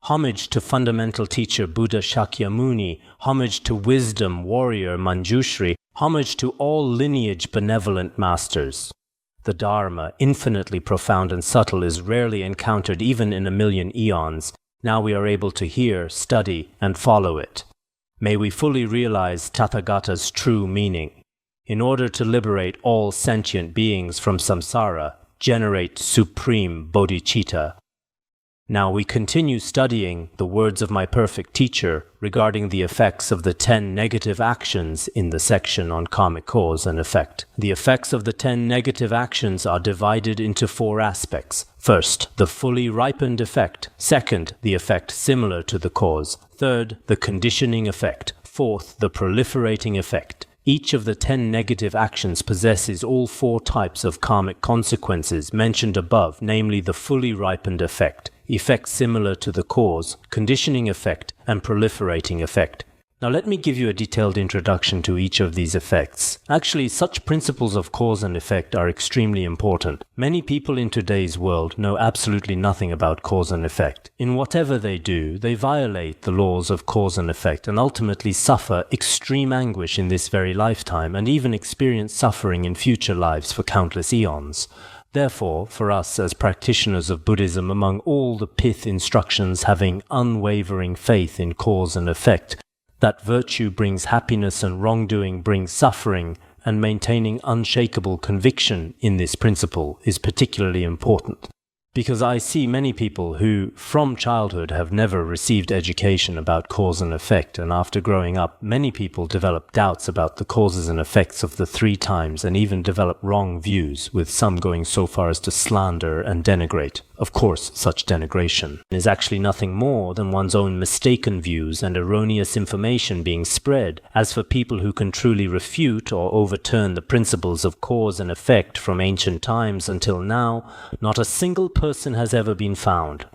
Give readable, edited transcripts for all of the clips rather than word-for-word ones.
Homage to fundamental teacher Buddha Shakyamuni, homage to wisdom warrior Manjushri, homage to all lineage benevolent masters. The Dharma, infinitely profound and subtle, is rarely encountered even in 1,000,000 eons. Now we are able to hear, study, and follow it. May we fully realize Tathagata's true meaning. In order to liberate all sentient beings from samsara, generate supreme bodhicitta. Now we continue studying the words of my perfect teacher regarding the effects of the 10 negative actions in the section on karmic cause and effect. The effects of the 10 negative actions are divided into 4 aspects. First, the fully ripened effect. Second, the effect similar to the cause. Third, the conditioning effect. Fourth, the proliferating effect. Each of the 10 negative actions possesses all 4 types of karmic consequences mentioned above, namely the fully ripened effect, effect similar to the cause, conditioning effect, and proliferating effect. Now let me give you a detailed introduction to each of these effects. Actually, such principles of cause and effect are extremely important. Many people in today's world know absolutely nothing about cause and effect. In whatever they do, they violate the laws of cause and effect and ultimately suffer extreme anguish in this very lifetime and even experience suffering in future lives for countless eons. Therefore, for us as practitioners of Buddhism, among all the pith instructions having unwavering faith in cause and effect, that virtue brings happiness and wrongdoing brings suffering, and maintaining unshakable conviction in this principle is particularly important. Because I see many people who, from childhood, have never received education about cause and effect, and after growing up, many people develop doubts about the causes and effects of the 3 times and even develop wrong views, with some going so far as to slander and denigrate. Of course, such denigration is actually nothing more than one's own mistaken views and erroneous information being spread. As for people who can truly refute or overturn the principles of cause and effect from ancient times until now, not a single person has ever been found.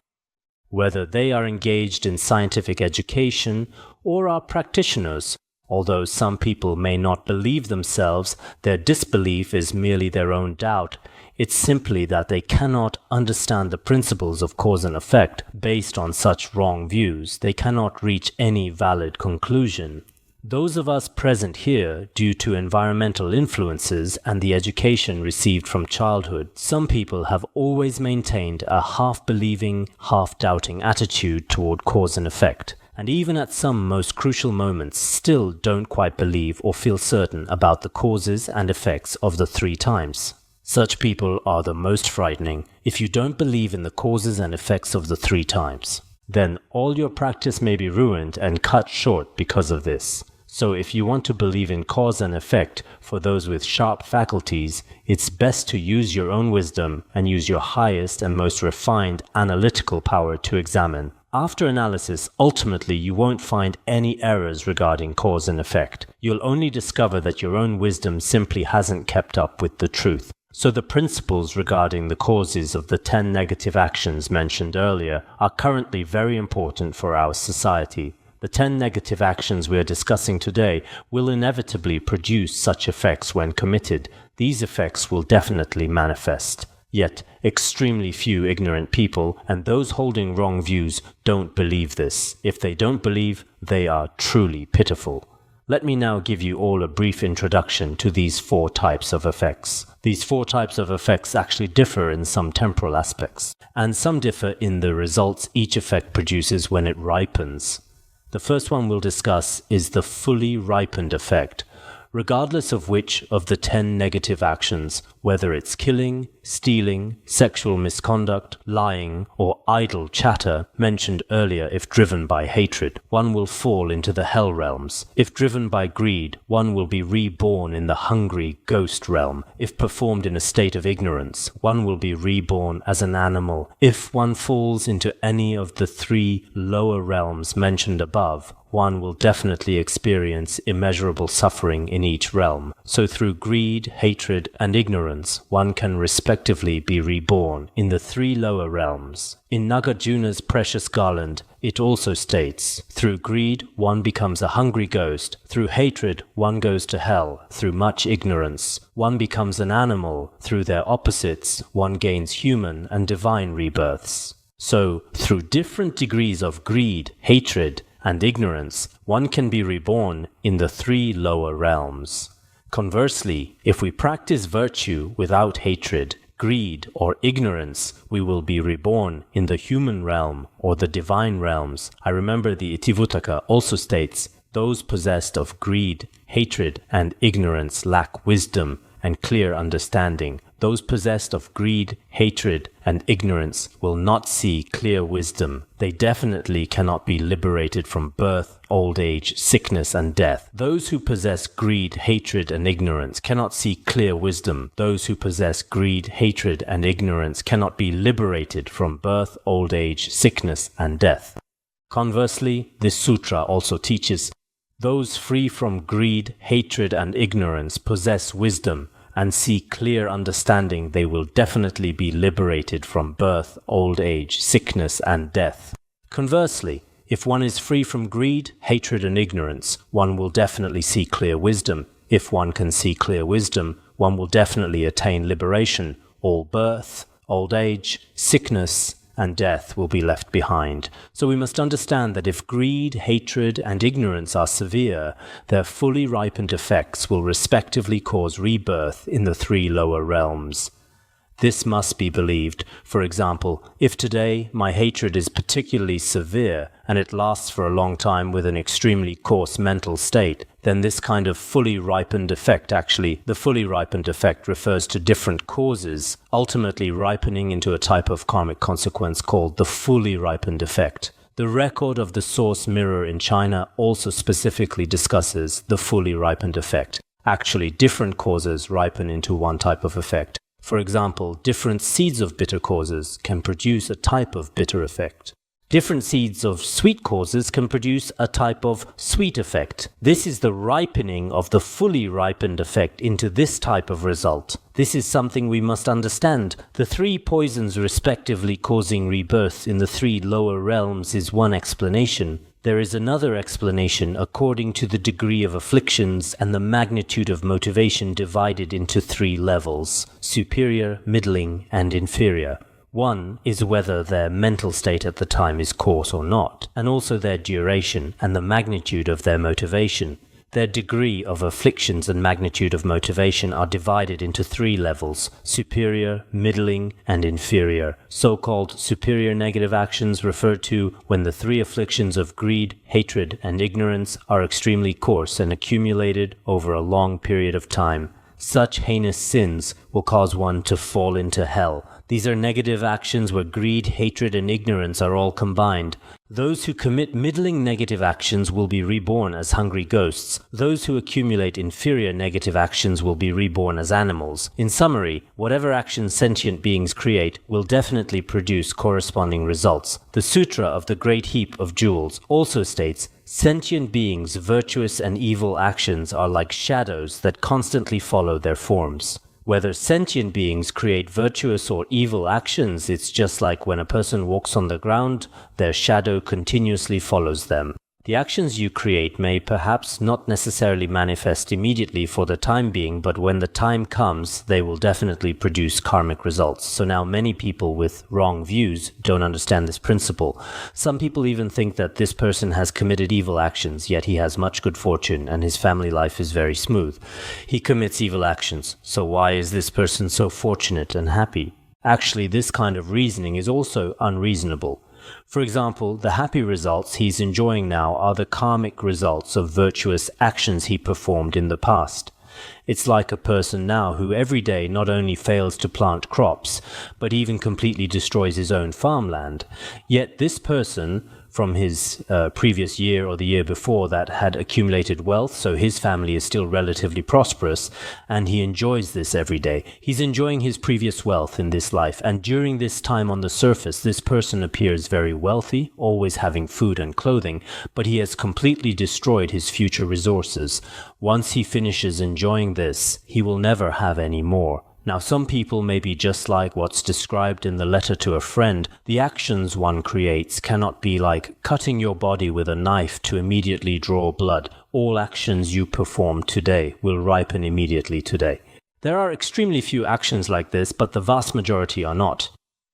Whether they are engaged in scientific education or are practitioners, although some people may not believe themselves, their disbelief is merely their own doubt. It's simply that they cannot understand the principles of cause and effect based on such wrong views. They cannot reach any valid conclusion. Those of us present here, due to environmental influences and the education received from childhood, some people have always maintained a half-believing, half-doubting attitude toward cause and effect, and even at some most crucial moments still don't quite believe or feel certain about the causes and effects of the 3 times. Such people are the most frightening. If you don't believe in the causes and effects of the 3 times, then all your practice may be ruined and cut short because of this. So if you want to believe in cause and effect for those with sharp faculties, it's best to use your own wisdom and use your highest and most refined analytical power to examine. After analysis, ultimately you won't find any errors regarding cause and effect. You'll only discover that your own wisdom simply hasn't kept up with the truth. So the principles regarding the causes of the 10 negative actions mentioned earlier are currently very important for our society. The 10 negative actions we are discussing today will inevitably produce such effects when committed. These effects will definitely manifest. Yet, extremely few ignorant people and those holding wrong views don't believe this. If they don't believe, they are truly pitiful. Let me now give you all a brief introduction to these 4 types of effects. These 4 types of effects actually differ in some temporal aspects, and some differ in the results each effect produces when it ripens. The first one we'll discuss is the fully ripened effect, regardless of which of the 10 negative actions, whether it's killing, stealing, sexual misconduct, lying, or idle chatter mentioned earlier. If driven by hatred, one will fall into the hell realms. If driven by greed, one will be reborn in the hungry ghost realm. If performed in a state of ignorance, one will be reborn as an animal. If one falls into any of the 3 lower realms mentioned above, one will definitely experience immeasurable suffering in each realm. So through greed, hatred, and ignorance, one can respectively be reborn in the 3 lower realms. In Nagarjuna's Precious Garland, it also states, through greed, one becomes a hungry ghost. Through hatred, one goes to hell. Through much ignorance, one becomes an animal. Through their opposites, one gains human and divine rebirths. So, through different degrees of greed, hatred, and ignorance, one can be reborn in the 3 lower realms. Conversely, if we practice virtue without hatred, greed, or ignorance, we will be reborn in the human realm or the divine realms. I remember the Itivuttaka also states, those possessed of greed, hatred, and ignorance lack wisdom and clear understanding. Those possessed of greed, hatred, and ignorance will not see clear wisdom. They definitely cannot be liberated from birth, old age, sickness, and death. Those who possess greed, hatred, and ignorance cannot see clear wisdom. Those who possess greed, hatred, and ignorance cannot be liberated from birth, old age, sickness, and death. Conversely, this sutra also teaches, those free from greed, hatred, and ignorance possess wisdom and see clear understanding. They will definitely be liberated from birth, old age, sickness, and death. Conversely, if one is free from greed, hatred, and ignorance, one will definitely see clear wisdom. If one can see clear wisdom, one will definitely attain liberation. All birth, old age, sickness, and death will be left behind. So we must understand that if greed, hatred, and ignorance are severe, their fully ripened effects will respectively cause rebirth in the 3 lower realms. This must be believed. For example, if today my hatred is particularly severe and it lasts for a long time with an extremely coarse mental state, then this kind of fully ripened effect, the fully ripened effect refers to different causes, ultimately ripening into a type of karmic consequence called the fully ripened effect. The record of the source mirror in China also specifically discusses the fully ripened effect. Actually, different causes ripen into one type of effect. For example, different seeds of bitter causes can produce a type of bitter effect. Different seeds of sweet causes can produce a type of sweet effect. This is the ripening of the fully ripened effect into this type of result. This is something we must understand. The 3 poisons respectively causing rebirth in the 3 lower realms is one explanation. There is another explanation according to the degree of afflictions and the magnitude of motivation divided into 3 levels: superior, middling, and inferior. One is whether their mental state at the time is coarse or not, and also their duration and the magnitude of their motivation. Their degree of afflictions and magnitude of motivation are divided into 3 levels: superior, middling, and inferior. So-called superior negative actions refer to when the 3 afflictions of greed, hatred, and ignorance are extremely coarse and accumulated over a long period of time. Such heinous sins will cause one to fall into hell. These are negative actions where greed, hatred, and ignorance are all combined. Those who commit middling negative actions will be reborn as hungry ghosts. Those who accumulate inferior negative actions will be reborn as animals. In summary, whatever actions sentient beings create will definitely produce corresponding results. The Sutra of the Great Heap of Jewels also states, sentient beings' virtuous and evil actions are like shadows that constantly follow their forms. Whether sentient beings create virtuous or evil actions, it's just like when a person walks on the ground, their shadow continuously follows them. The actions you create may perhaps not necessarily manifest immediately for the time being, but when the time comes, they will definitely produce karmic results. So now many people with wrong views don't understand this principle. Some people even think that this person has committed evil actions, yet he has much good fortune and his family life is very smooth. He commits evil actions, so why is this person so fortunate and happy? Actually, this kind of reasoning is also unreasonable. For example, the happy results he's enjoying now are the karmic results of virtuous actions he performed in the past. It's like a person now who every day not only fails to plant crops, but even completely destroys his own farmland. Yet this person, from his previous year or the year before, that had accumulated wealth, so his family is still relatively prosperous, and he enjoys this every day. He's enjoying his previous wealth in this life, and during this time on the surface, this person appears very wealthy, always having food and clothing, but he has completely destroyed his future resources. Once he finishes enjoying this, he will never have any more. Now, some people may be just like what's described in the letter to a friend. The actions one creates cannot be like cutting your body with a knife to immediately draw blood. All actions you perform today will ripen immediately today. There are extremely few actions like this, but the vast majority are not.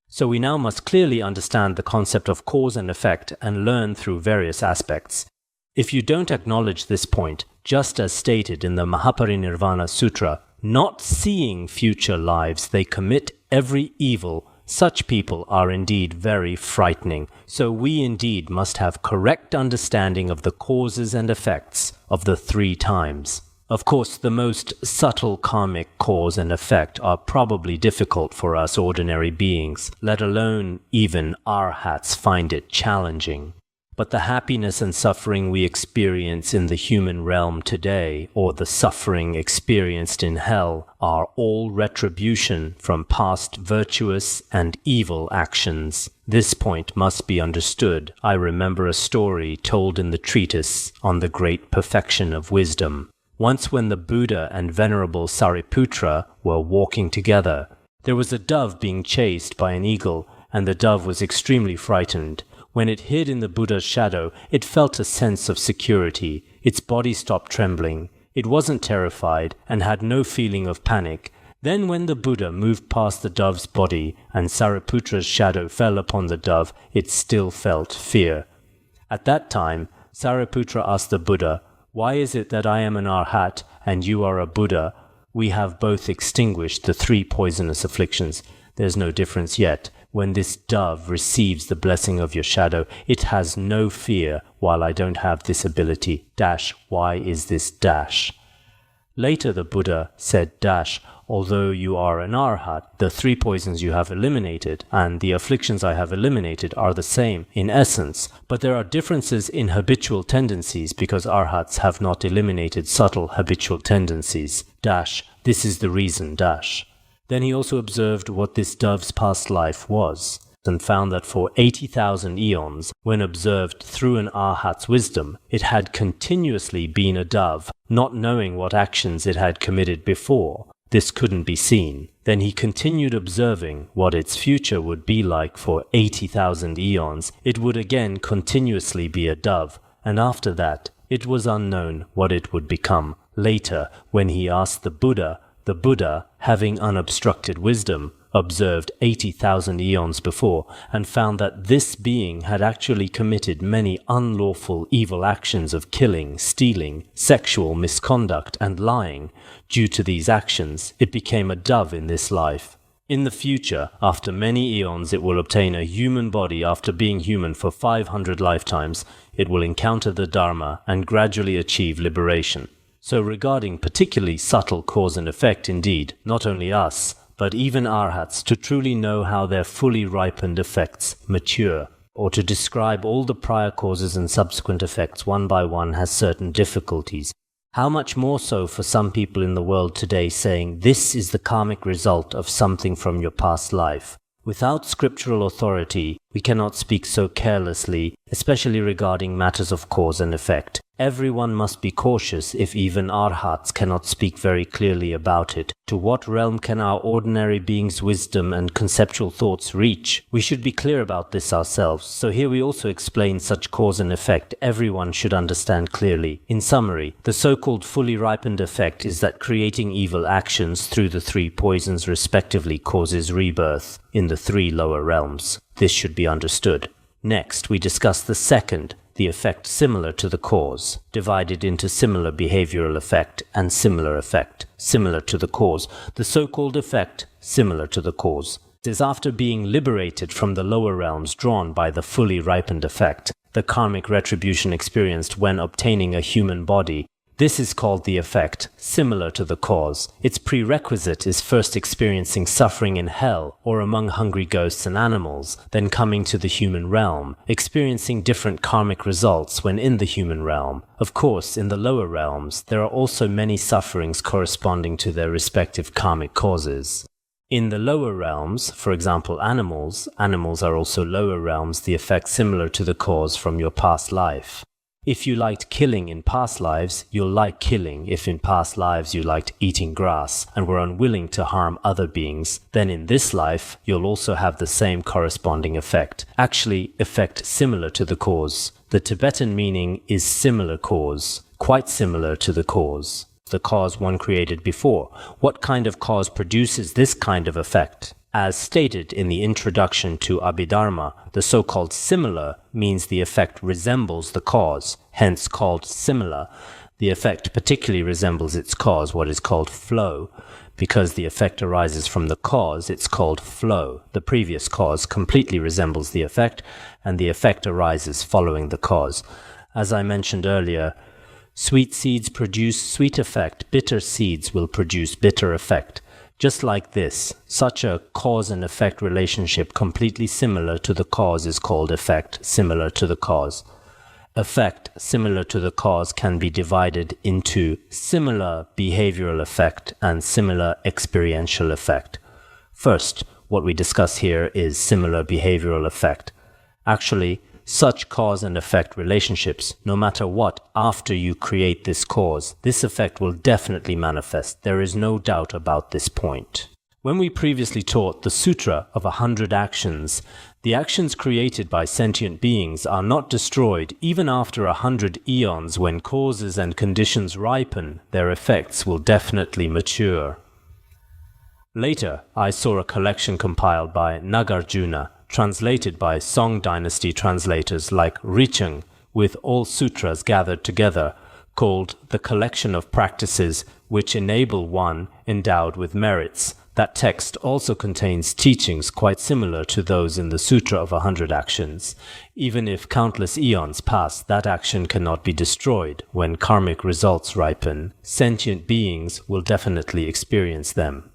So we now must clearly understand the concept of cause and effect and learn through various aspects. If you don't acknowledge this point, just as stated in the Mahaparinirvana Sutra, not seeing future lives, they commit every evil. Such people are indeed very frightening. So we indeed must have correct understanding of the causes and effects of the 3 times. Of course, the most subtle karmic cause and effect are probably difficult for us ordinary beings, let alone even Arhats find it challenging. But the happiness and suffering we experience in the human realm today, or the suffering experienced in hell, are all retribution from past virtuous and evil actions. This point must be understood. I remember a story told in the treatise on the great perfection of wisdom. Once when the Buddha and Venerable Sariputra were walking together, there was a dove being chased by an eagle, and the dove was extremely frightened. When it hid in the Buddha's shadow, it felt a sense of security. Its body stopped trembling. It wasn't terrified and had no feeling of panic. Then when the Buddha moved past the dove's body and Sariputra's shadow fell upon the dove, it still felt fear. At that time, Sariputra asked the Buddha, "Why is it that I am an Arhat and you are a Buddha? We have both extinguished the 3 poisonous afflictions. There's no difference yet. When this dove receives the blessing of your shadow, it has no fear, while I don't have this ability. Why is this ? Later the Buddha said, although you are an Arhat, the 3 poisons you have eliminated and the afflictions I have eliminated are the same in essence, but there are differences in habitual tendencies because Arhats have not eliminated subtle habitual tendencies. This is the reason. Then he also observed what this dove's past life was, and found that for 80,000 eons, when observed through an Arhat's wisdom, it had continuously been a dove, not knowing what actions it had committed before. This couldn't be seen. Then he continued observing what its future would be like for 80,000 eons. It would again continuously be a dove, and after that, it was unknown what it would become. Later, when he asked the Buddha, having unobstructed wisdom, observed 80,000 eons before and found that this being had actually committed many unlawful evil actions of killing, stealing, sexual misconduct, and lying. Due to these actions, it became a dove in this life. In the future, after many eons, it will obtain a human body after being human for 500 lifetimes. It will encounter the Dharma and gradually achieve liberation. So regarding particularly subtle cause and effect, indeed, not only us, but even Arhats, to truly know how their fully ripened effects mature, or to describe all the prior causes and subsequent effects one by one has certain difficulties. How much more so for some people in the world today saying, this is the karmic result of something from your past life. Without scriptural authority, we cannot speak so carelessly, especially regarding matters of cause and effect. Everyone must be cautious if even Arhats cannot speak very clearly about it. To what realm can our ordinary being's wisdom and conceptual thoughts reach? We should be clear about this ourselves, so here we also explain such cause and effect everyone should understand clearly. In summary, the so-called fully ripened effect is that creating evil actions through the 3 poisons respectively causes rebirth in the 3 lower realms. This should be understood. Next, we discuss the second, the effect similar to the cause, divided into similar behavioral effect and similar effect, similar to the cause. The so-called effect, similar to the cause, is after being liberated from the lower realms drawn by the fully ripened effect, the karmic retribution experienced when obtaining a human body. This is called the effect, similar to the cause. Its prerequisite is first experiencing suffering in hell or among hungry ghosts and animals, then coming to the human realm, experiencing different karmic results when in the human realm. Of course, in the lower realms, there are also many sufferings corresponding to their respective karmic causes. In the lower realms, for example animals are also lower realms, the effect similar to the cause from your past life. If you liked killing in past lives, you'll like killing if in past lives you liked eating grass and were unwilling to harm other beings. Then in this life, you'll also have the same corresponding effect. Actually, effect similar to the cause. The Tibetan meaning is similar cause, quite similar to the cause one created before. What kind of cause produces this kind of effect? As stated in the introduction to Abhidharma, the so-called similar means the effect resembles the cause, hence called similar. The effect particularly resembles its cause, what is called flow. Because the effect arises from the cause, it's called flow. The previous cause completely resembles the effect, and the effect arises following the cause. As I mentioned earlier, sweet seeds produce sweet effect, bitter seeds will produce bitter effect. Just like this, such a cause and effect relationship completely similar to the cause is called effect similar to the cause. Effect similar to the cause can be divided into similar behavioral effect and similar experiential effect. First, what we discuss here is similar behavioral effect. Actually, such cause and effect relationships, no matter what, after you create this cause, this effect will definitely manifest. There is no doubt about this point. When we previously taught the Sutra of 100 Actions, the actions created by sentient beings are not destroyed even after 100 eons. When causes and conditions ripen, their effects will definitely mature. Later, I saw a collection compiled by Nagarjuna, translated by Song Dynasty translators like Richeng, with all sutras gathered together, called The Collection of Practices which Enable One Endowed with Merits. That text also contains teachings quite similar to those in the Sutra of 100 Actions. Even if countless eons pass, that action cannot be destroyed. When karmic results ripen, sentient beings will definitely experience them.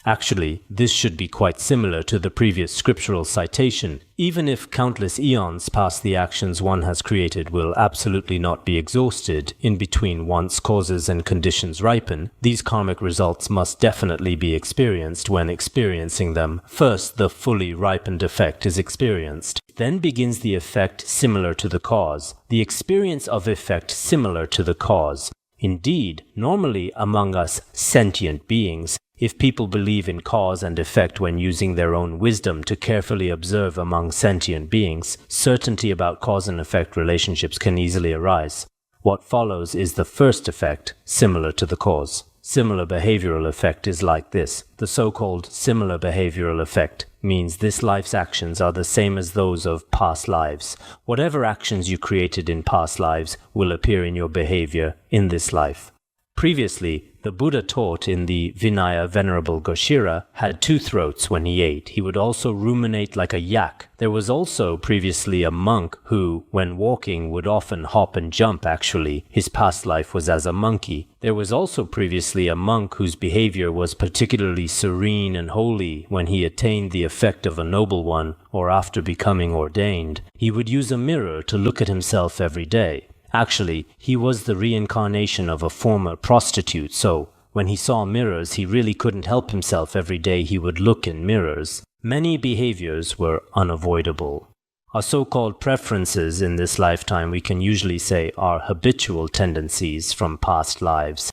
Actually, this should be quite similar to the previous scriptural citation. Even if countless eons pass, the actions one has created will absolutely not be exhausted. In between, once causes and conditions ripen, these karmic results must definitely be experienced. When experiencing them, first the fully ripened effect is experienced. Then begins the effect similar to the cause. The experience of effect similar to the cause. Indeed, normally among us sentient beings, if people believe in cause and effect when using their own wisdom to carefully observe among sentient beings, certainty about cause and effect relationships can easily arise. What follows is the first effect, similar to the cause. Similar behavioral effect is like this. The so-called similar behavioral effect means this life's actions are the same as those of past lives. Whatever actions you created in past lives will appear in your behavior in this life. Previously, the Buddha taught in the Vinaya Venerable Goshira had two throats when he ate. He would also ruminate like a yak. There was also previously a monk who, when walking, would often hop and jump. Actually, his past life was as a monkey. There was also previously a monk whose behavior was particularly serene and holy when he attained the effect of a noble one or after becoming ordained. He would use a mirror to look at himself every day. Actually, he was the reincarnation of a former prostitute, so when he saw mirrors, he really couldn't help himself. Every day he would look in mirrors. Many behaviors were unavoidable. Our so-called preferences in this lifetime, we can usually say, are habitual tendencies from past lives.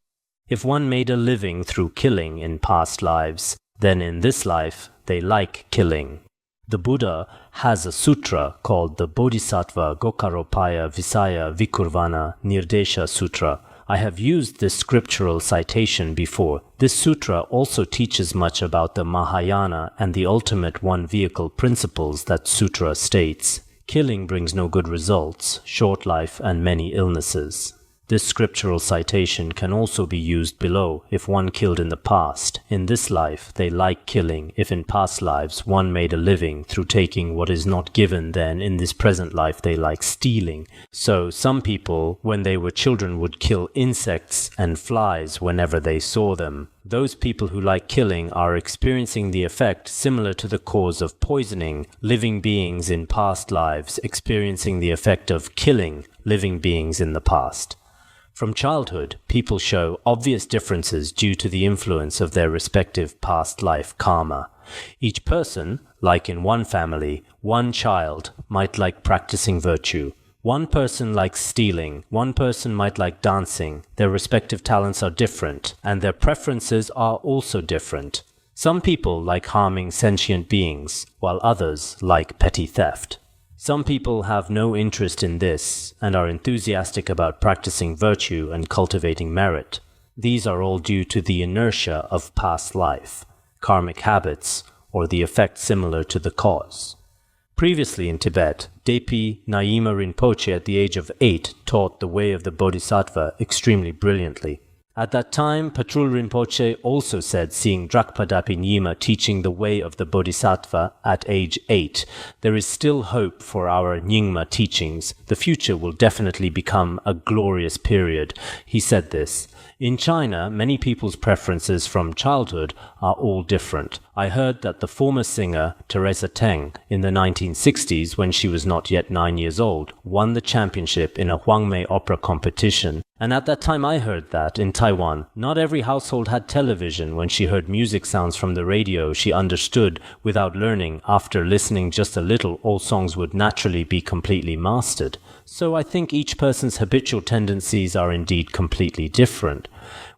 If one made a living through killing in past lives, then in this life, they like killing. The Buddha has a sutra called the Bodhisattva Gokaropaya Visaya Vikurvana Nirdesha Sutra. I have used this scriptural citation before. This sutra also teaches much about the Mahayana and the ultimate one-vehicle principles that sutra states. Killing brings no good results, short life and many illnesses. This scriptural citation can also be used below if one killed in the past. In this life, they like killing. If in past lives one made a living through taking what is not given, then in this present life they like stealing. So some people, when they were children, would kill insects and flies whenever they saw them. Those people who like killing are experiencing the effect similar to the cause of poisoning living beings in past lives, experiencing the effect of killing living beings in the past. From childhood, people show obvious differences due to the influence of their respective past life karma. Each person, like in one family, one child might like practicing virtue. One person likes stealing, one person might like dancing. Their respective talents are different, and their preferences are also different. Some people like harming sentient beings, while others like petty theft. Some people have no interest in this and are enthusiastic about practicing virtue and cultivating merit. These are all due to the inertia of past life, karmic habits, or the effect similar to the cause. Previously in Tibet, Dapey Nyima Rinpoche at the age of 8 taught the way of the Bodhisattva extremely brilliantly. At that time, Patrul Rinpoche also said, seeing Drakpa Nyima teaching the way of the Bodhisattva at age 8, there is still hope for our Nyingma teachings. The future will definitely become a glorious period. He said this. In China, many people's preferences from childhood are all different. I heard that the former singer, Teresa Teng, in the 1960s, when she was not yet 9 years old, won the championship in a Huangmei opera competition. And at that time I heard that, in Taiwan, not every household had television. When she heard music sounds from the radio, she understood without learning. After listening just a little, all songs would naturally be completely mastered. So I think each person's habitual tendencies are indeed completely different.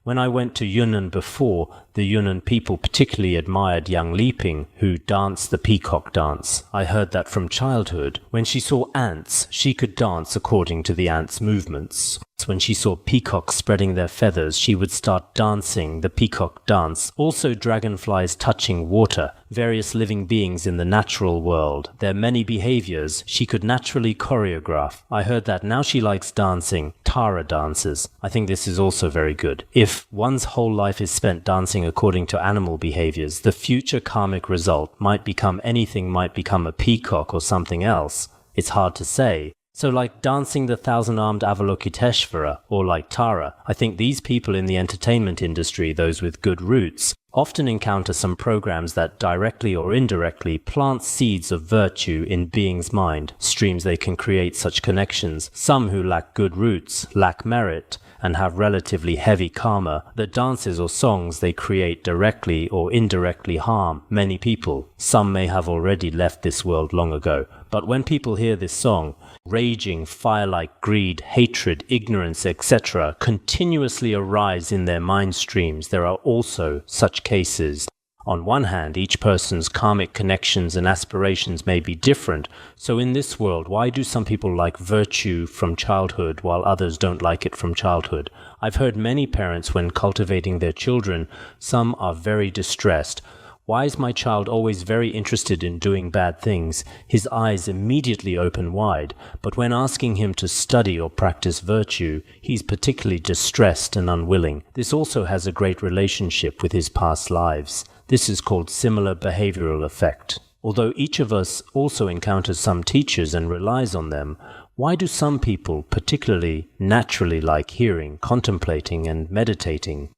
When I went to Yunnan before, the Yunnan people particularly admired Yang Liping, who danced the peacock dance. I heard that from childhood. When she saw ants, she could dance according to the ants' movements. When she saw peacocks spreading their feathers, she would start dancing the peacock dance. Also dragonflies touching water, various living beings in the natural world, their many behaviors she could naturally choreograph. I heard that now she likes dancing, Tara dances. I think this is also very good. If one's whole life is spent dancing according to animal behaviors, the future karmic result might become anything, might become a peacock or something else. It's hard to say. So like dancing the thousand-armed Avalokiteshvara, or like Tara, I think these people in the entertainment industry, those with good roots, often encounter some programs that directly or indirectly plant seeds of virtue in beings' mind, streams they can create such connections. Some who lack good roots, lack merit, and have relatively heavy karma, the dances or songs they create directly or indirectly harm many people. Some may have already left this world long ago. But when people hear this song, raging, fire-like greed, hatred, ignorance, etc. continuously arise in their mind streams. There are also such cases. On one hand, each person's karmic connections and aspirations may be different. So in this world, why do some people like virtue from childhood while others don't like it from childhood? I've heard many parents, when cultivating their children, some are very distressed. Why is my child always very interested in doing bad things? His eyes immediately open wide, but when asking him to study or practice virtue, he's particularly distressed and unwilling. This also has a great relationship with his past lives. This is called similar behavioral effect. Although each of us also encounters some teachers and relies on them, why do some people particularly naturally like hearing, contemplating, and meditating?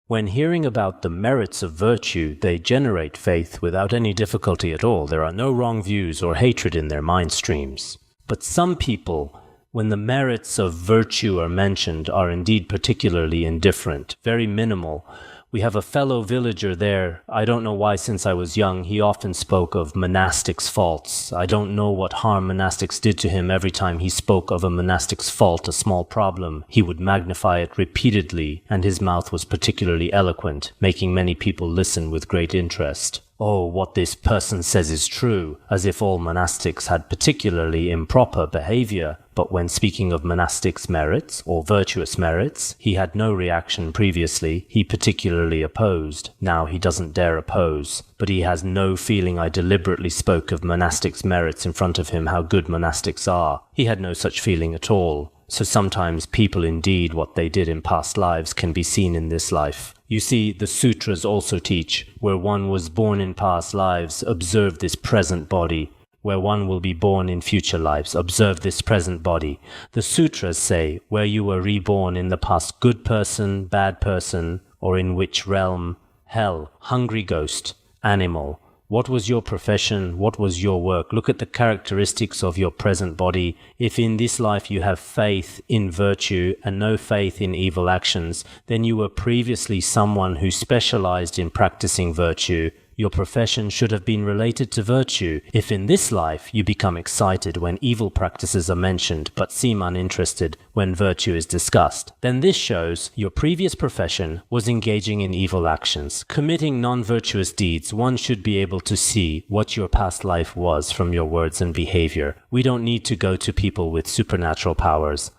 When hearing about the merits of virtue, they generate faith without any difficulty at all. There are no wrong views or hatred in their mind streams. But some people, when the merits of virtue are mentioned, are indeed particularly indifferent, very minimal. We have a fellow villager there. I don't know why, since I was young, he often spoke of monastics' faults. I don't know what harm monastics did to him. Every time he spoke of a monastic's fault, a small problem, he would magnify it repeatedly, and his mouth was particularly eloquent, making many people listen with great interest. Oh, what this person says is true, as if all monastics had particularly improper behavior. But when speaking of monastics' merits, or virtuous merits, he had no reaction previously. He particularly opposed. Now he doesn't dare oppose. But he has no feeling I deliberately spoke of monastics' merits in front of him, how good monastics are. He had no such feeling at all. So sometimes people indeed, what they did in past lives can be seen in this life. You see, the sutras also teach, where one was born in past lives, observe this present body. Where one will be born in future lives, observe this present body. The sutras say, where you were reborn in the past, good person, bad person, or in which realm, hell, hungry ghost, animal. What was your profession? What was your work? Look at the characteristics of your present body. If in this life you have faith in virtue and no faith in evil actions, then you were previously someone who specialized in practicing virtue. Your profession should have been related to virtue. If in this life you become excited when evil practices are mentioned but seem uninterested when virtue is discussed, then this shows your previous profession was engaging in evil actions. Committing non-virtuous deeds, one should be able to see what your past life was from your words and behavior. We don't need to go to people with supernatural powers.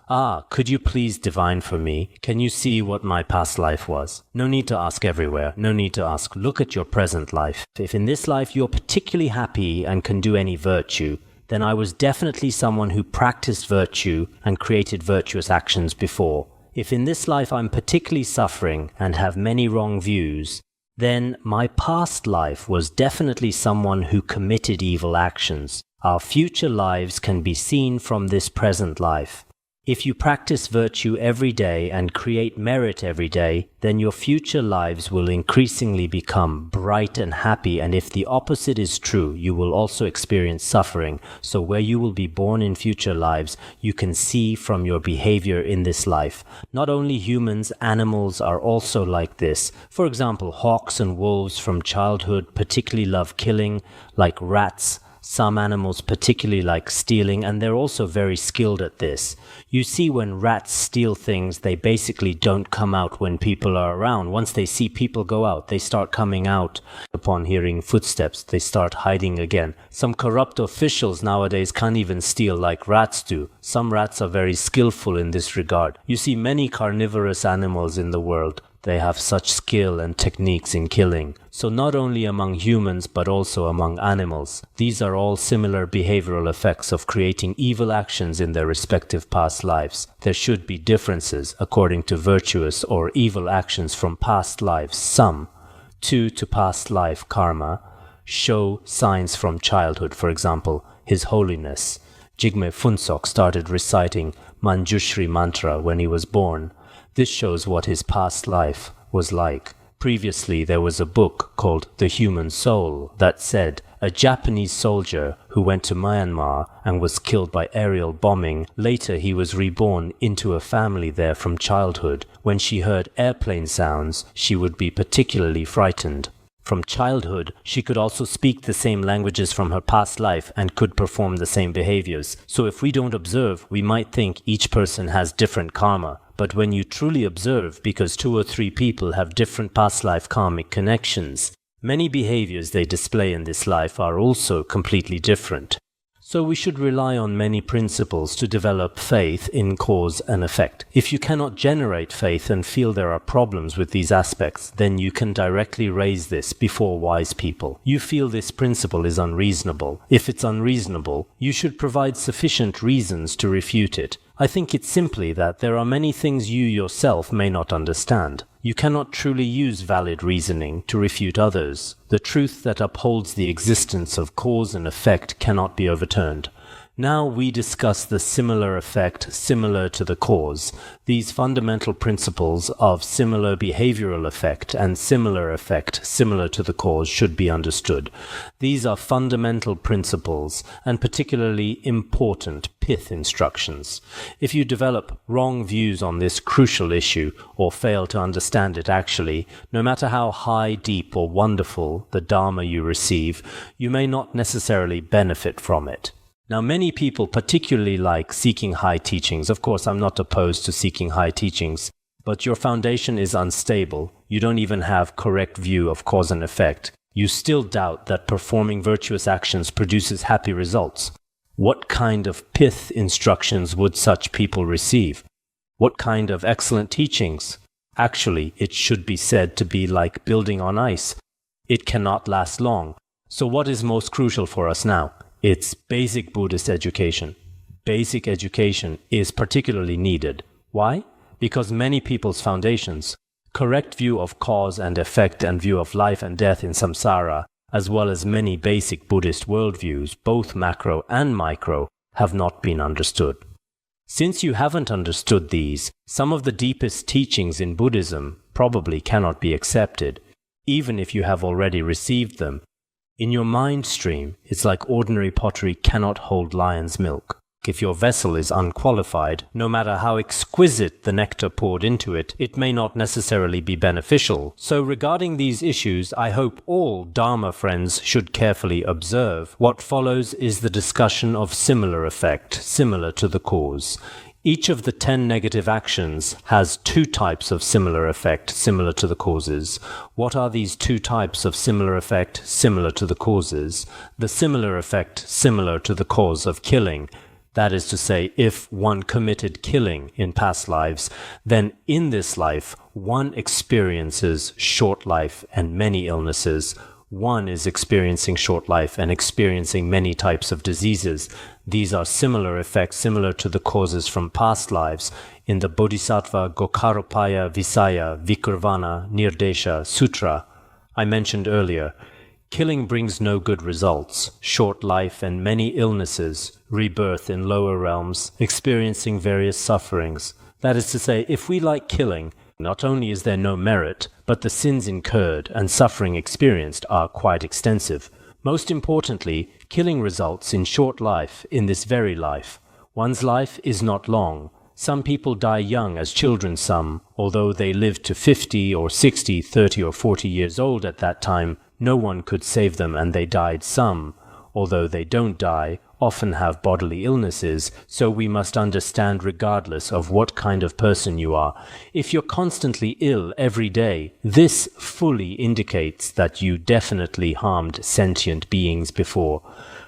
Could you please divine for me? Can you see what my past life was? No need to ask everywhere. No need to ask. Look at your present life. life. If in this life you're particularly happy and can do any virtue, then I was definitely someone who practiced virtue and created virtuous actions before. If in this life I'm particularly suffering and have many wrong views, then my past life was definitely someone who committed evil actions. Our future lives can be seen from this present life. If you practice virtue every day and create merit every day, then your future lives will increasingly become bright and happy, and if the opposite is true, you will also experience suffering. So where you will be born in future lives, you can see from your behavior in this life. Not only humans, animals are also like this. For example, hawks and wolves from childhood particularly love killing, like rats. Some animals particularly like stealing, and they're also very skilled at this. You see, when rats steal things, they basically don't come out when people are around. Once they see people go out, they start coming out. Upon hearing footsteps, they start hiding again. Some corrupt officials nowadays can't even steal like rats do. Some rats are very skillful in this regard. You see many carnivorous animals in the world. They have such skill and techniques in killing. So not only among humans, but also among animals. These are all similar behavioral effects of creating evil actions in their respective past lives. There should be differences according to virtuous or evil actions from past lives. Some, due to past life karma, show signs from childhood. For example, His Holiness Jigme Phuntsok started reciting Manjushri mantra when he was born. This shows what his past life was like. Previously, there was a book called The Human Soul that said a Japanese soldier who went to Myanmar and was killed by aerial bombing. Later, he was reborn into a family there from childhood. When she heard airplane sounds, she would be particularly frightened. From childhood, she could also speak the same languages from her past life and could perform the same behaviors. So if we don't observe, we might think each person has different karma. But when you truly observe, because 2 or 3 people have different past life karmic connections, many behaviors they display in this life are also completely different. So we should rely on many principles to develop faith in cause and effect. If you cannot generate faith and feel there are problems with these aspects, then you can directly raise this before wise people. You feel this principle is unreasonable. If it's unreasonable, you should provide sufficient reasons to refute it. I think it's simply that there are many things you yourself may not understand. You cannot truly use valid reasoning to refute others. The truth that upholds the existence of cause and effect cannot be overturned. Now we discuss the similar effect similar to the cause. These fundamental principles of similar behavioral effect and similar effect similar to the cause should be understood. These are fundamental principles and particularly important pith instructions. If you develop wrong views on this crucial issue or fail to understand it actually, no matter how high, deep or wonderful the Dharma you receive, you may not necessarily benefit from it. Now, many people particularly like seeking high teachings. Of course, I'm not opposed to seeking high teachings, but your foundation is unstable. You don't even have correct view of cause and effect. You still doubt that performing virtuous actions produces happy results. What kind of pith instructions would such people receive? What kind of excellent teachings? Actually, it should be said to be like building on ice. It cannot last long. So what is most crucial for us now? It's basic Buddhist education. Basic education is particularly needed. Why? Because many people's foundations, correct view of cause and effect and view of life and death in samsara, as well as many basic Buddhist worldviews, both macro and micro, have not been understood. Since you haven't understood these, some of the deepest teachings in Buddhism probably cannot be accepted, even if you have already received them. In your mind stream, it's like ordinary pottery cannot hold lion's milk. If your vessel is unqualified, no matter how exquisite the nectar poured into it, it may not necessarily be beneficial. So regarding these issues, I hope all Dharma friends should carefully observe. What follows is the discussion of similar effect, similar to the cause. Each of the 10 negative actions has 2 types of similar effect, similar to the causes. What are these 2 types of similar effect, similar to the causes? The similar effect, similar to the cause of killing. That is to say, if one committed killing in past lives, then in this life, one experiences short life and many illnesses. One is experiencing short life and experiencing many types of diseases. These are similar effects, similar to the causes from past lives. In the Bodhisattva Gokaropaya Visaya Vikurvana Nirdesha Sutra I mentioned earlier, killing brings no good results, short life and many illnesses, rebirth in lower realms, experiencing various sufferings. That is to say, if we like killing, not only is there no merit, but the sins incurred and suffering experienced are quite extensive. Most importantly, killing results in short life in this very life. One's life is not long. Some people die young as children, some, although they lived to 50 or 60, 30 or 40 years old at that time, no one could save them and they died some, although they don't die, often have bodily illnesses, so we must understand regardless of what kind of person you are. If you're constantly ill every day, this fully indicates that you definitely harmed sentient beings before.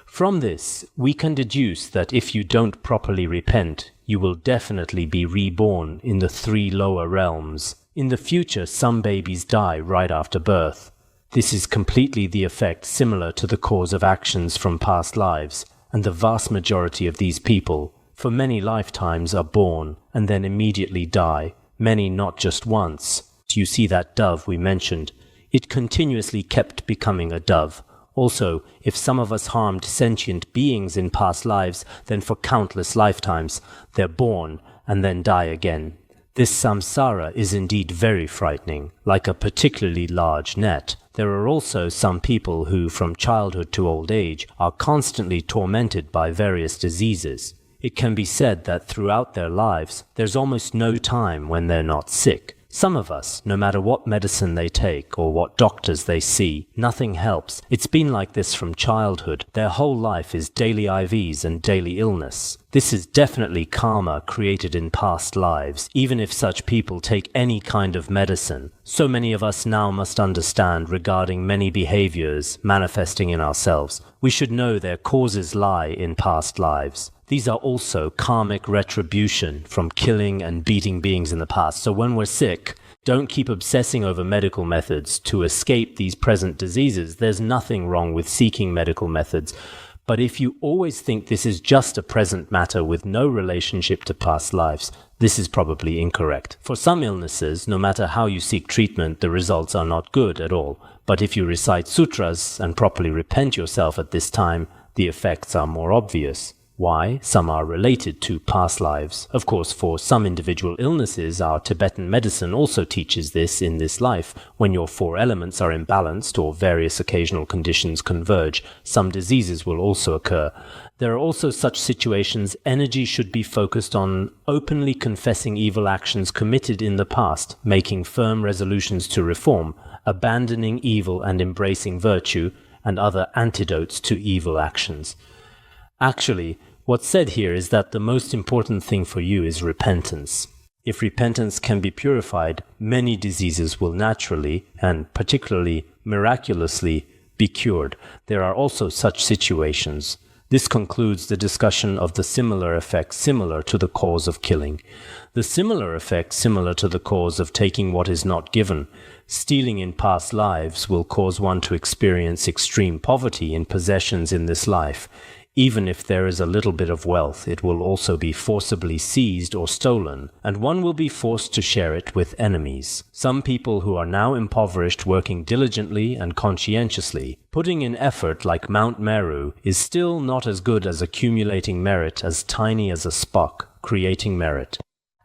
From this, we can deduce that if you don't properly repent, you will definitely be reborn in the 3 lower realms. In the future, some babies die right after birth. This is completely the effect similar to the cause of actions from past lives, and the vast majority of these people, for many lifetimes, are born and then immediately die, many not just once. You see that dove we mentioned. It continuously kept becoming a dove. Also, if some of us harmed sentient beings in past lives, then for countless lifetimes, they're born and then die again. This samsara is indeed very frightening, like a particularly large net. There are also some people who, from childhood to old age, are constantly tormented by various diseases. It can be said that throughout their lives, there's almost no time when they're not sick. Some of us, no matter what medicine they take or what doctors they see, nothing helps. It's been like this from childhood. Their whole life is daily IVs and daily illness. This is definitely karma created in past lives, even if such people take any kind of medicine. So many of us now must understand regarding many behaviors manifesting in ourselves. We should know their causes lie in past lives. These are also karmic retribution from killing and beating beings in the past. So when we're sick, don't keep obsessing over medical methods to escape these present diseases. There's nothing wrong with seeking medical methods. But if you always think this is just a present matter with no relationship to past lives, this is probably incorrect. For some illnesses, no matter how you seek treatment, the results are not good at all. But if you recite sutras and properly repent yourself at this time, the effects are more obvious. Why? Some are related to past lives. Of course, for some individual illnesses, our Tibetan medicine also teaches this in this life. When your 4 elements are imbalanced or various occasional conditions converge, some diseases will also occur. There are also such situations energy should be focused on openly confessing evil actions committed in the past, making firm resolutions to reform, abandoning evil and embracing virtue, and other antidotes to evil actions. Actually, what's said here is that the most important thing for you is repentance. If repentance can be purified, many diseases will naturally, and particularly miraculously, be cured. There are also such situations. This concludes the discussion of the similar effects similar to the cause of killing. The similar effects similar to the cause of taking what is not given. Stealing in past lives will cause one to experience extreme poverty in possessions in this life. Even if there is a little bit of wealth, it will also be forcibly seized or stolen, and one will be forced to share it with enemies. Some people who are now impoverished working diligently and conscientiously, putting in effort like Mount Meru, is still not as good as accumulating merit as tiny as a spark, creating merit.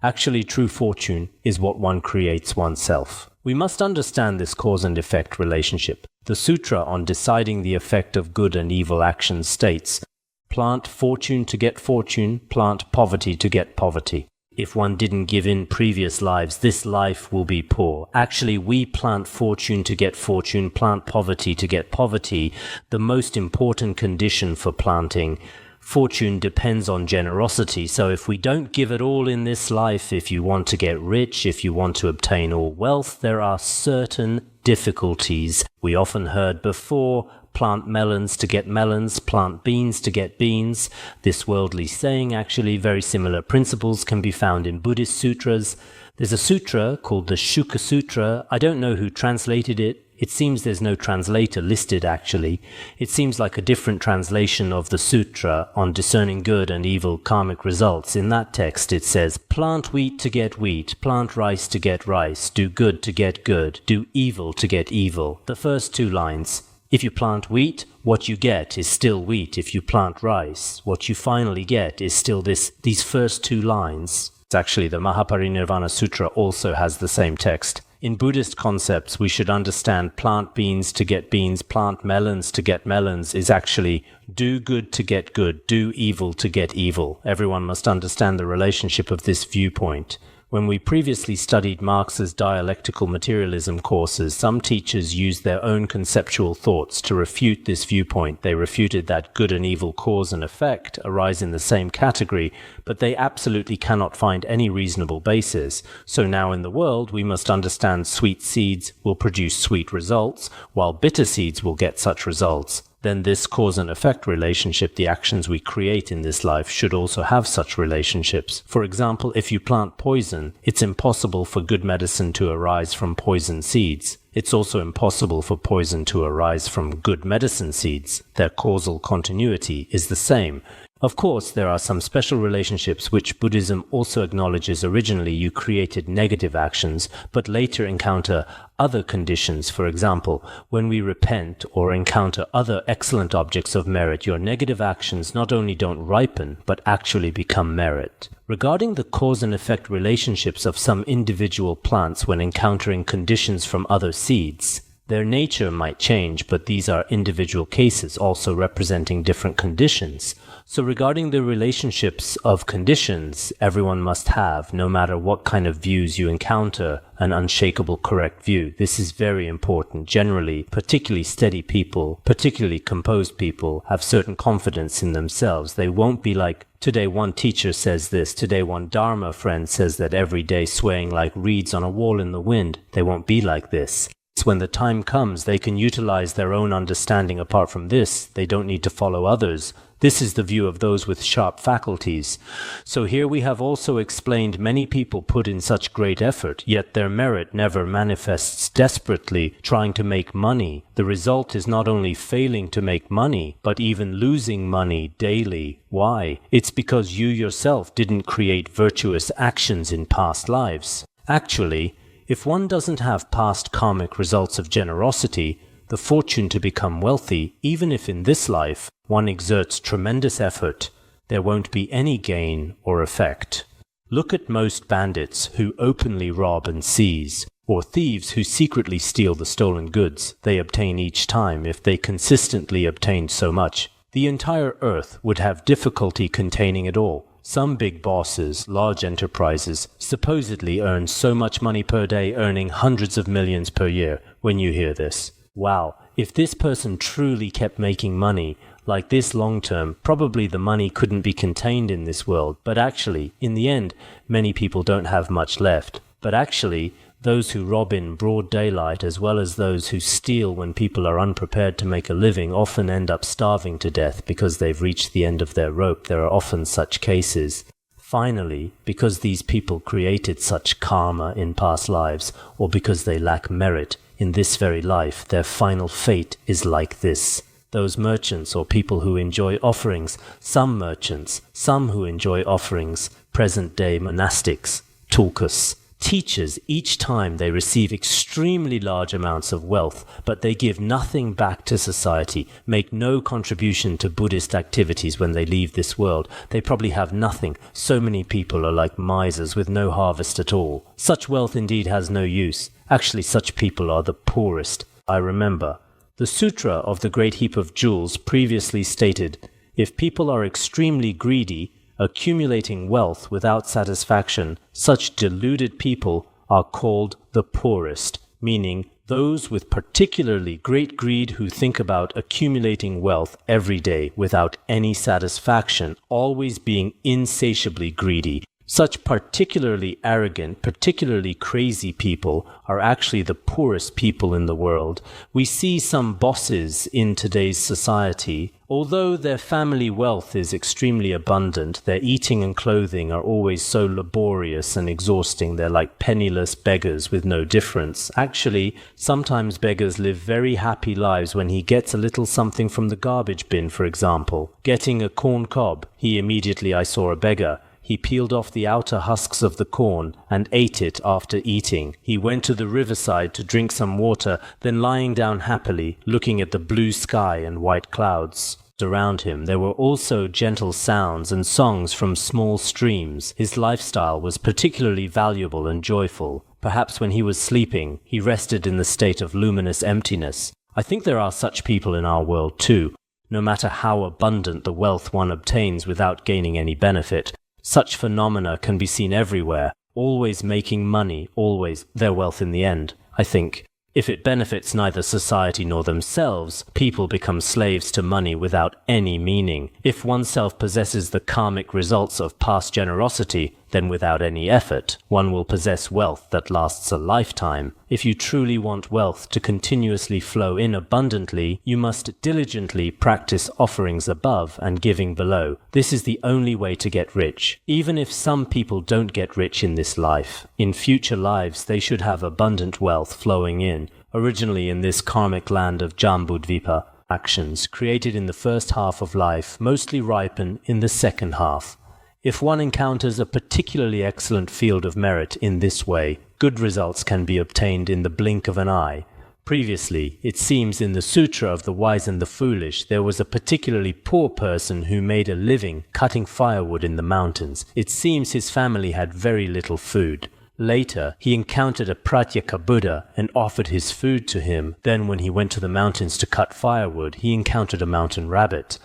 Actually, true fortune is what one creates oneself. We must understand this cause and effect relationship. The Sutra on deciding the effect of good and evil actions states, plant fortune to get fortune, plant poverty to get poverty. If one didn't give in previous lives, this life will be poor. Actually, we plant fortune to get fortune, plant poverty to get poverty. The most important condition for planting fortune depends on generosity. So if we don't give it all in this life, if you want to get rich, if you want to obtain all wealth, there are certain difficulties. We often heard before, plant melons to get melons, plant beans to get beans. This worldly saying, actually, very similar principles can be found in Buddhist sutras. There's a sutra called the Shuka Sutra. I don't know who translated it. It seems there's no translator listed actually. It seems like a different translation of the sutra on discerning good and evil karmic results. In that text it says, plant wheat to get wheat, plant rice to get rice, do good to get good, do evil to get evil. The first two lines. If you plant wheat, what you get is still wheat. If you plant rice, what you finally get is still these first two lines. It's actually the Mahaparinirvana Sutra also has the same text. In Buddhist concepts, we should understand plant beans to get beans, plant melons to get melons is actually do good to get good, do evil to get evil. Everyone must understand the relationship of this viewpoint. When we previously studied Marx's dialectical materialism courses, some teachers used their own conceptual thoughts to refute this viewpoint. They refuted that good and evil cause and effect arise in the same category, but they absolutely cannot find any reasonable basis. So now in the world, we must understand sweet seeds will produce sweet results, while bitter seeds will get such results. Then this cause and effect relationship, the actions we create in this life, should also have such relationships. For example, if you plant poison, it's impossible for good medicine to arise from poison seeds. It's also impossible for poison to arise from good medicine seeds. Their causal continuity is the same. Of course, there are some special relationships which Buddhism also acknowledges. Originally you created negative actions, but later encounter other conditions. For example, when we repent or encounter other excellent objects of merit, your negative actions not only don't ripen, but actually become merit. Regarding the cause and effect relationships of some individual plants when encountering conditions from other seeds, their nature might change, but these are individual cases also representing different conditions. So regarding the relationships of conditions everyone must have, no matter what kind of views you encounter, an unshakable correct view. This is very important. Generally, particularly steady people, particularly composed people, have certain confidence in themselves. They won't be like, today one teacher says this, today one Dharma friend says that every day, swaying like reeds on a wall in the wind. They won't be like this. When the time comes, they can utilize their own understanding. Apart from this, they don't need to follow others. This is the view of those with sharp faculties. So here we have also explained many people put in such great effort, yet their merit never manifests desperately trying to make money. The result is not only failing to make money, but even losing money daily. Why? It's because you yourself didn't create virtuous actions in past lives. Actually, if one doesn't have past karmic results of generosity, the fortune to become wealthy, even if in this life one exerts tremendous effort, there won't be any gain or effect. Look at most bandits who openly rob and seize, or thieves who secretly steal the stolen goods they obtain each time. If they consistently obtained so much, the entire earth would have difficulty containing it all. Some big bosses, large enterprises, supposedly earn so much money per day, earning hundreds of millions per year. When you hear this, wow, if this person truly kept making money like this long term, probably the money couldn't be contained in this world. But actually, in the end, many people don't have much left. But actually, those who rob in broad daylight, as well as those who steal when people are unprepared to make a living, often end up starving to death because they've reached the end of their rope. There are often such cases. Finally, because these people created such karma in past lives, or because they lack merit in this very life, their final fate is like this. Those merchants or people who enjoy offerings, some merchants, some who enjoy offerings, present-day monastics, tulkus, teachers, each time they receive extremely large amounts of wealth, but they give nothing back to society, make no contribution to Buddhist activities when they leave this world. They probably have nothing. So many people are like misers with no harvest at all. Such wealth indeed has no use. Actually, such people are the poorest. I remember the Sutra of the Great Heap of Jewels previously stated, if people are extremely greedy, accumulating wealth without satisfaction, such deluded people are called the poorest, meaning those with particularly great greed who think about accumulating wealth every day without any satisfaction, always being insatiably greedy. Such particularly arrogant, particularly crazy people are actually the poorest people in the world. We see some bosses in today's society. Although their family wealth is extremely abundant, their eating and clothing are always so laborious and exhausting. They're like penniless beggars with no difference. Actually, sometimes beggars live very happy lives when he gets a little something from the garbage bin, for example. Getting a corn cob, I saw a beggar. He peeled off the outer husks of the corn and ate it after eating. He went to the riverside to drink some water, then lying down happily, looking at the blue sky and white clouds around him. There were also gentle sounds and songs from small streams. His lifestyle was particularly valuable and joyful. Perhaps when he was sleeping, he rested in the state of luminous emptiness. I think there are such people in our world too, no matter how abundant the wealth one obtains without gaining any benefit. Such phenomena can be seen everywhere, always making money, always their wealth in the end, I think. If it benefits neither society nor themselves, people become slaves to money without any meaning. If oneself possesses the karmic results of past generosity, then without any effort, one will possess wealth that lasts a lifetime. If you truly want wealth to continuously flow in abundantly, you must diligently practice offerings above and giving below. This is the only way to get rich. Even if some people don't get rich in this life, in future lives they should have abundant wealth flowing in. Originally in this karmic land of Jambudvipa, actions created in the first half of life mostly ripen in the second half. If one encounters a particularly excellent field of merit in this way, good results can be obtained in the blink of an eye. Previously, it seems in the Sutra of the Wise and the Foolish, there was a particularly poor person who made a living cutting firewood in the mountains. It seems his family had very little food. Later, he encountered a Pratyeka Buddha and offered his food to him. Then when he went to the mountains to cut firewood, he encountered a mountain rabbit.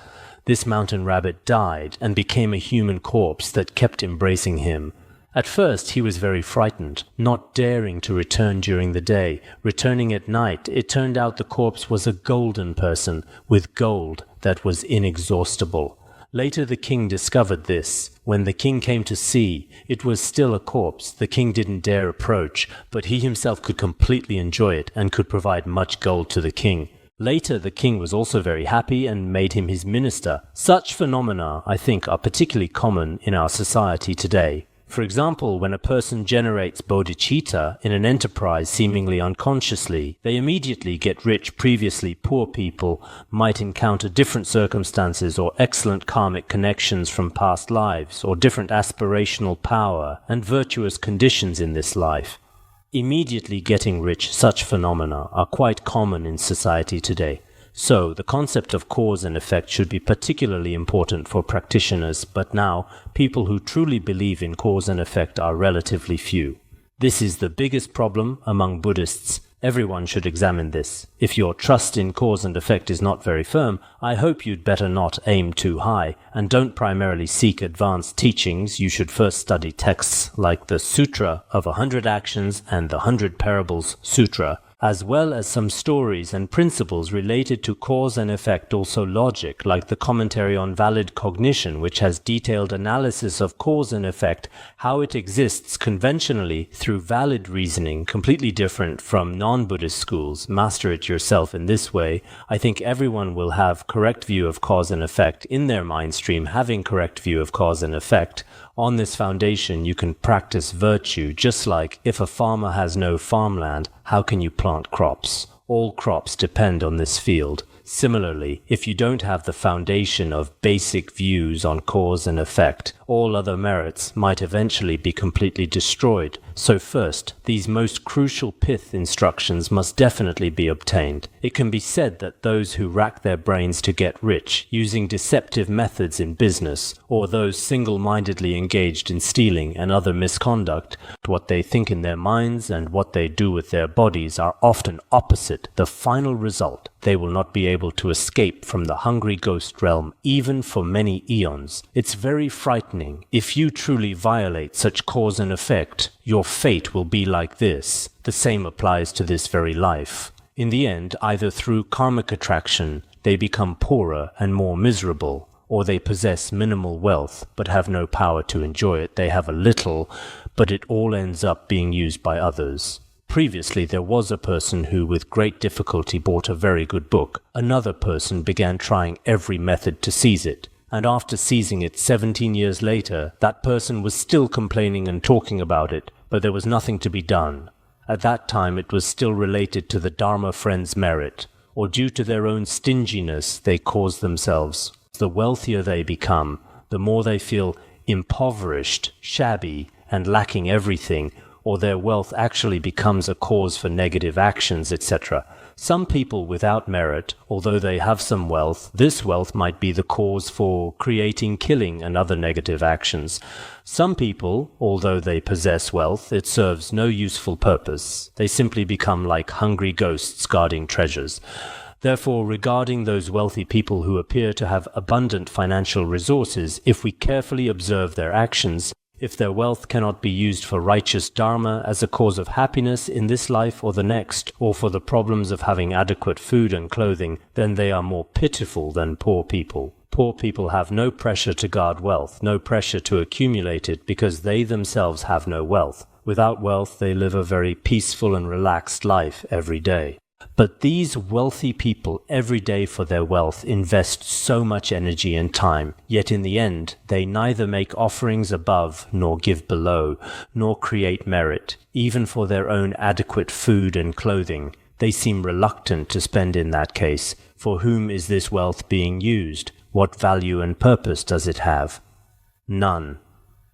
This mountain rabbit died and became a human corpse that kept embracing him. At first he was very frightened, not daring to return during the day. Returning at night, it turned out the corpse was a golden person with gold that was inexhaustible. Later the king discovered this. When the king came to see, it was still a corpse. The king didn't dare approach, but he himself could completely enjoy it and could provide much gold to the king. Later, the king was also very happy and made him his minister. Such phenomena, I think, are particularly common in our society today. For example, when a person generates bodhicitta in an enterprise seemingly unconsciously, they immediately get rich. Previously poor people might encounter different circumstances or excellent karmic connections from past lives, or different aspirational power and virtuous conditions in this life. Immediately getting rich, such phenomena are quite common in society today. So, the concept of cause and effect should be particularly important for practitioners, but now, people who truly believe in cause and effect are relatively few. This is the biggest problem among Buddhists. Everyone should examine this. If your trust in cause and effect is not very firm, I hope you'd better not aim too high, and don't primarily seek advanced teachings. You should first study texts like the Sutra of 100 Actions and the 100 Parables Sutra, as well as some stories and principles related to cause and effect, also logic, like the commentary on valid cognition, which has detailed analysis of cause and effect, how it exists conventionally through valid reasoning, completely different from non-Buddhist schools. Master it yourself in this way. I think everyone will have correct view of cause and effect in their mind stream, having correct view of cause and effect. On this foundation, you can practice virtue, just like if a farmer has no farmland, how can you plant crops? All crops depend on this field. Similarly, if you don't have the foundation of basic views on cause and effect, all other merits might eventually be completely destroyed. So first, these most crucial pith instructions must definitely be obtained. It can be said that those who rack their brains to get rich using deceptive methods in business, or those single-mindedly engaged in stealing and other misconduct, what they think in their minds and what they do with their bodies are often opposite. The final result, they will not be able to escape from the hungry ghost realm even for many eons. It's very frightening. If you truly violate such cause and effect, your fate will be like this. The same applies to this very life. In the end, either through karmic attraction, they become poorer and more miserable, or they possess minimal wealth but have no power to enjoy it. They have a little, but it all ends up being used by others. Previously, there was a person who with great difficulty bought a very good book. Another person began trying every method to seize it. And after seizing it 17 years later, that person was still complaining and talking about it, but there was nothing to be done. At that time, it was still related to the Dharma friend's merit, or due to their own stinginess, they caused themselves. The wealthier they become, the more they feel impoverished, shabby, and lacking everything, or their wealth actually becomes a cause for negative actions, etc. Some people without merit, although they have some wealth, this wealth might be the cause for creating killing and other negative actions. Some people, although they possess wealth, it serves no useful purpose. They simply become like hungry ghosts guarding treasures. Therefore, regarding those wealthy people who appear to have abundant financial resources, if we carefully observe their actions, if their wealth cannot be used for righteous dharma as a cause of happiness in this life or the next, or for the problems of having adequate food and clothing, then they are more pitiful than poor people. Poor people have no pressure to guard wealth, no pressure to accumulate it, because they themselves have no wealth. Without wealth, they live a very peaceful and relaxed life every day. But these wealthy people every day for their wealth invest so much energy and time, yet in the end they neither make offerings above nor give below, nor create merit, even for their own adequate food and clothing. They seem reluctant to spend in that case. For whom is this wealth being used? What value and purpose does it have? None.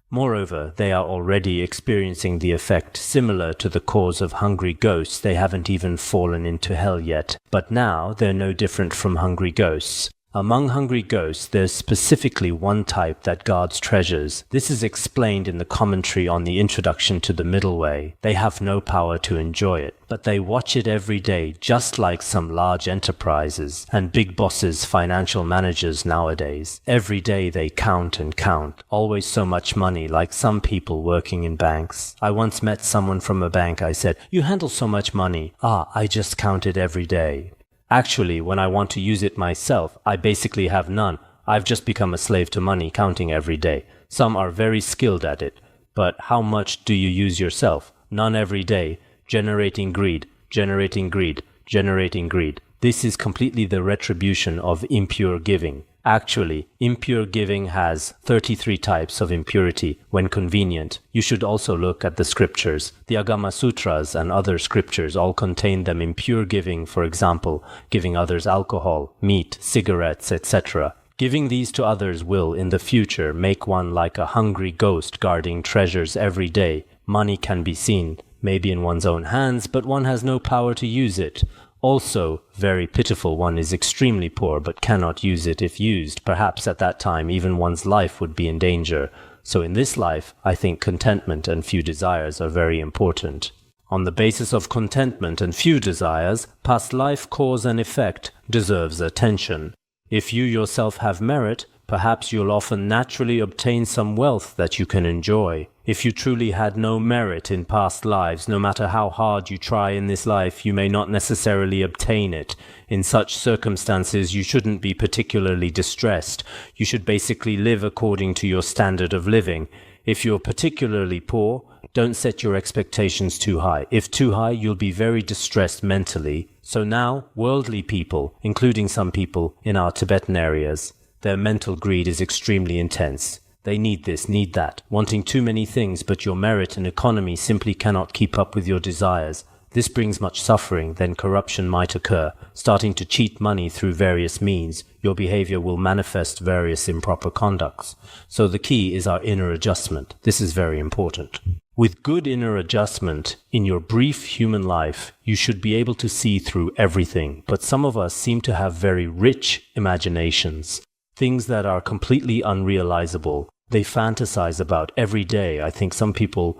Moreover, they are already experiencing the effect similar to the cause of hungry ghosts. They haven't even fallen into hell yet, but now they're no different from hungry ghosts. Among hungry ghosts, there's specifically one type that guards treasures. This is explained in the commentary on the introduction to the Middle Way. They have no power to enjoy it, but they watch it every day, just like some large enterprises and big bosses, financial managers nowadays. Every day they count and count. Always so much money, like some people working in banks. I once met someone from a bank. I said, "You handle so much money." I just count it every day." Actually, when I want to use it myself, I basically have none. I've just become a slave to money, counting every day. Some are very skilled at it. But how much do you use yourself? None every day. Generating greed, generating greed, generating greed. This is completely the retribution of impure giving. Actually, impure giving has 33 types of impurity when convenient. You should also look at the scriptures. The Agama Sutras and other scriptures all contain them impure giving, for example, giving others alcohol, meat, cigarettes, etc. Giving these to others will, in the future, make one like a hungry ghost guarding treasures every day. Money can be seen, maybe in one's own hands, but one has no power to use it. Also, very pitiful, one is extremely poor but cannot use it if used. Perhaps at that time even one's life would be in danger. So in this life, I think contentment and few desires are very important. On the basis of contentment and few desires, past life cause and effect deserves attention. If you yourself have merit, perhaps you'll often naturally obtain some wealth that you can enjoy. If you truly had no merit in past lives, no matter how hard you try in this life, you may not necessarily obtain it. In such circumstances, you shouldn't be particularly distressed. You should basically live according to your standard of living. If you're particularly poor, don't set your expectations too high. If too high, you'll be very distressed mentally. So now, worldly people, including some people in our Tibetan areas, their mental greed is extremely intense. They need this, need that, wanting too many things, but your merit and economy simply cannot keep up with your desires. This brings much suffering. Then corruption might occur. Starting to cheat money through various means, your behavior will manifest various improper conducts. So the key is our inner adjustment. This is very important. With good inner adjustment in your brief human life, you should be able to see through everything. But some of us seem to have very rich imaginations, things that are completely unrealizable. They fantasize about every day. I think some people,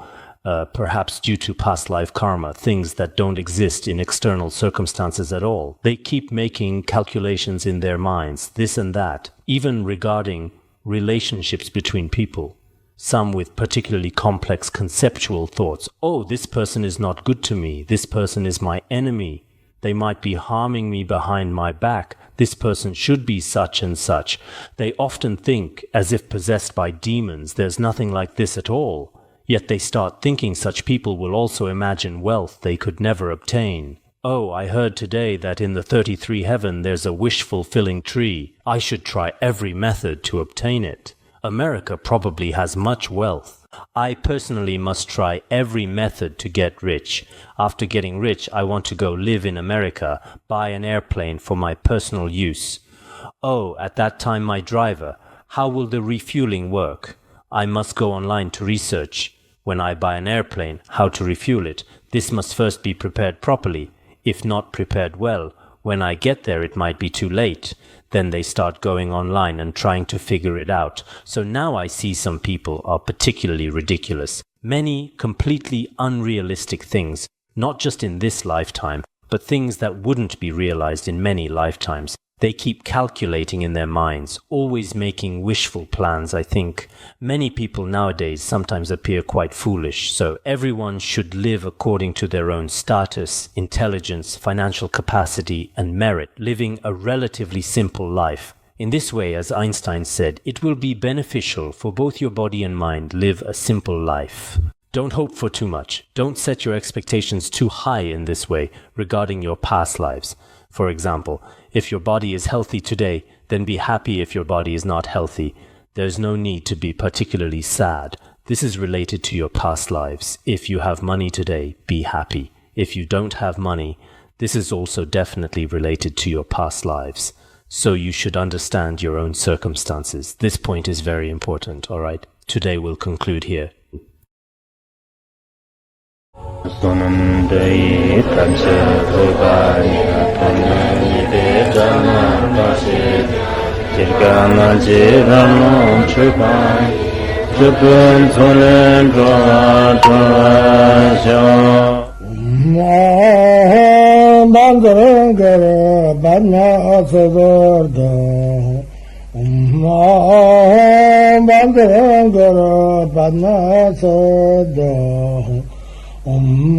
perhaps due to past life karma, things that don't exist in external circumstances at all. They keep making calculations in their minds, this and that, even regarding relationships between people. Some with particularly complex conceptual thoughts. Oh, this person is not good to me. This person is my enemy. They might be harming me behind my back. This person should be such and such. They often think, as if possessed by demons, there's nothing like this at all. Yet they start thinking such people will also imagine wealth they could never obtain. Oh, I heard today that in the 33 heaven there's a wish-fulfilling tree. I should try every method to obtain it. America probably has much wealth. I personally must try every method to get rich. After getting rich, I want to go live in America, buy an airplane for my personal use. Oh, at that time my driver, how will the refueling work? I must go online to research. When I buy an airplane, how to refuel it. This must first be prepared properly. If not prepared well, when I get there it might be too late. Then they start going online and trying to figure it out. So now I see some people are particularly ridiculous. Many completely unrealistic things, not just in this lifetime, but things that wouldn't be realized in many lifetimes. They keep calculating in their minds, always making wishful plans, I think. Many people nowadays sometimes appear quite foolish, so everyone should live according to their own status, intelligence, financial capacity, and merit, living a relatively simple life. In this way, as Einstein said, it will be beneficial for both your body and mind live a simple life. Don't hope for too much. Don't set your expectations too high in this way regarding your past lives. For example, if your body is healthy today, then be happy if your body is not healthy. There's no need to be particularly sad. This is related to your past lives. If you have money today, be happy. If you don't have money, this is also definitely related to your past lives. So you should understand your own circumstances. This point is very important, all right? Today we'll conclude here. Om